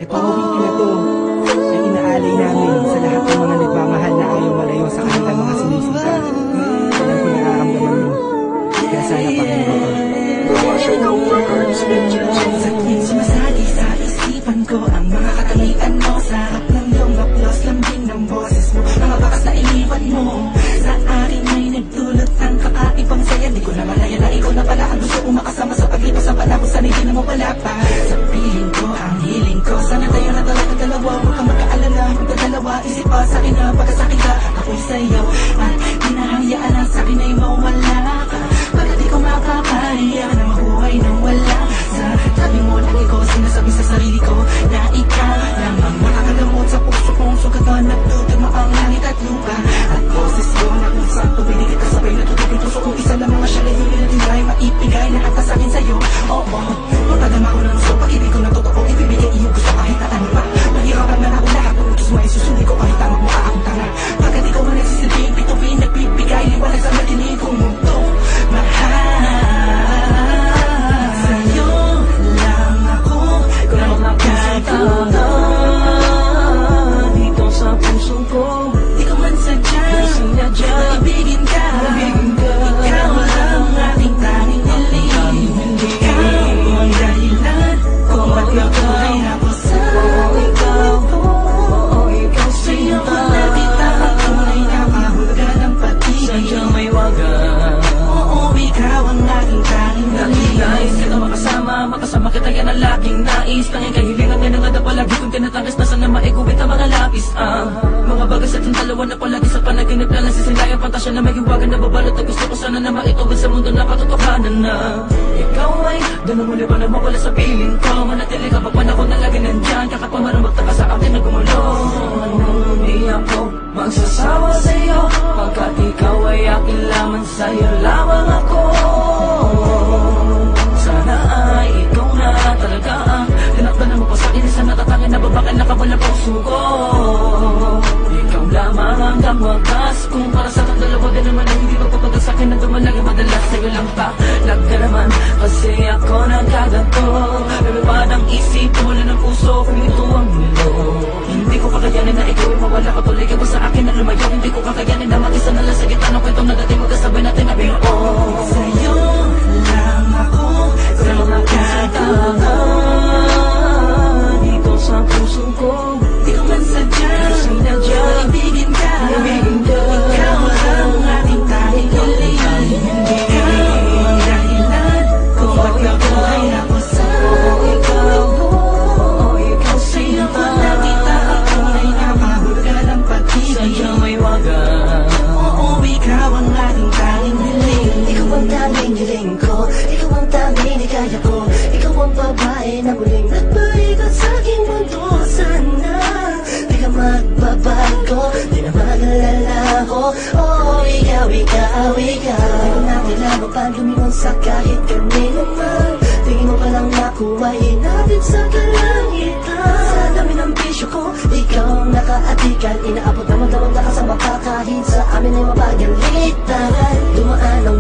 Nagpapawing na to ay inaalay namin sa lahat ng mga nagmamahal na ayaw malayo sa kanilang mga sinisita. Alam ko nararamdaman mo, kaya sana Panginoon. Sa tuwing sumasagi sa isipan ko ang mga katangian mo, sa harap ng iyong maplos lambing ng boses mo, mga bakas na iniwan mo sa akin ay nagdulot ng kakaibang saya. Di ko na malaya na ikaw na pala ang gusto kong makasama sa paglipas ng panahon. Sana hindi na mawala pa sa piling ko ang hiling ko. Sana tayo na talaga dalawa, huwag kang mag-aalala. Magdadalawa, isip pa sa akin na pagkasakin ka, ako'y sa'yo at hinahayaan na sa akin ay mawala ka. Pagkat ikaw makakaya na mabuhay nang wala sa tabi mo. Lagi ko sinasabi sa sarili ko na ikaw lang ang makakagamot sa puso kong sugat na nagtutugma ang langit at lupa. At boses ko na kung saan tubili kita sabay na tutupin puso kong isa lang mga siyalay yung natinday maipigay na hata sa akin sa'yo. Oo, matagama ko ng gusto, pag-ibig ko na totoo, ibibigay iyo gusto kahit na ano pa. Mahirapan man ako lahat, kung utos mo ay susuli ko kahit tamang mukha akong tanga. Pagkat ikaw man nagsisilbing pituin, nagbibigay liwanag sa madilim kong mundo. Mahal sa'yo lang ako, ikaw lang makakatawa dito sa puso ko. Di ko man sadya, maibigin ka. Ikaw lang aking tanging hiling. Ikaw ang dahilan kung ba't nabuhay ako sa ikaw. Ikaw sa'yo ko nakita ang tunay na mahulugan ng pag-ibig. Sadyang may wagan. Oo, ikaw ang aking tanging hiling. Nais kita makasama kita yan ang laking nais. Tanging kahilingan yan ang ada palagi kung tinatangis na sana maiguwit ang mga lapis. Mga bagas at ang dalawa na palagi sa panaginip na lang sisilayan. Pantasya na may hiwagan na babalot na gusto ko sana na maitubad sa mundo na katotohanan na ikaw ay ganun muli pa na mawala sa piling ko. Manatili ka pa panahon na lagi nandyan. Kahit pa marang magtaka sa akin na gumulong. Di ako magsasawa sa'yo pagkat ikaw ay akin lamang, sa'yo lamang ako. Sana ay ikaw na talaga ang tinakdanan mo pa sa akin. Isa natatangin na babakan na kabala puso ko. Ikaw lamang hanggang wagas. Kung para sa akin dalawa din naman ay hindi magpapagal sa akin na dumalagi madalas. Sa'yo lang pa lagda naman kasi ako nagkaganto. Lumipad ang isip, wala ng puso kung ito ang mundo. Hindi ko kakayanin na ikaw ay mawala ka. Tuloy ka ba sa akin na lumayo? Hindi ko kakayanin na mag-isa na lang sa gitna ng kwentong nagating magkasabay natin na biyo. Sa'yo lang ako, ikaw lang makakatawa dito sa puso ko. Di ko man sadya, maibigin ka. Ikaw lang ating tanging hiling. Ikaw ang dahilan kung ba't nabuhay ako sa ikaw. Ikaw sa'yo ko nakita ang tunay na mahulugan ng pag-ibig. Sadyang may wagan. Oo, ikaw ang ating tanging hiling. Ikaw ang tanging hiling ko, ikaw ang tanging hikaya ko. Ikaw ang babae na muling nagpalikat sa aking mundo. Sana di ka magbabago, di na mag-alala ko. Oh, ikaw. Di ko na kailangan pa lumingon sa kahit kanino man. Tingin mo palang nakuhain natin sa kalangitan. Sa dami ng bisyo ko, ikaw ang nakaatikan. Inaabot na magdamag na ka sa makakahin. Sa amin ay mapagalitan. Dumaan ang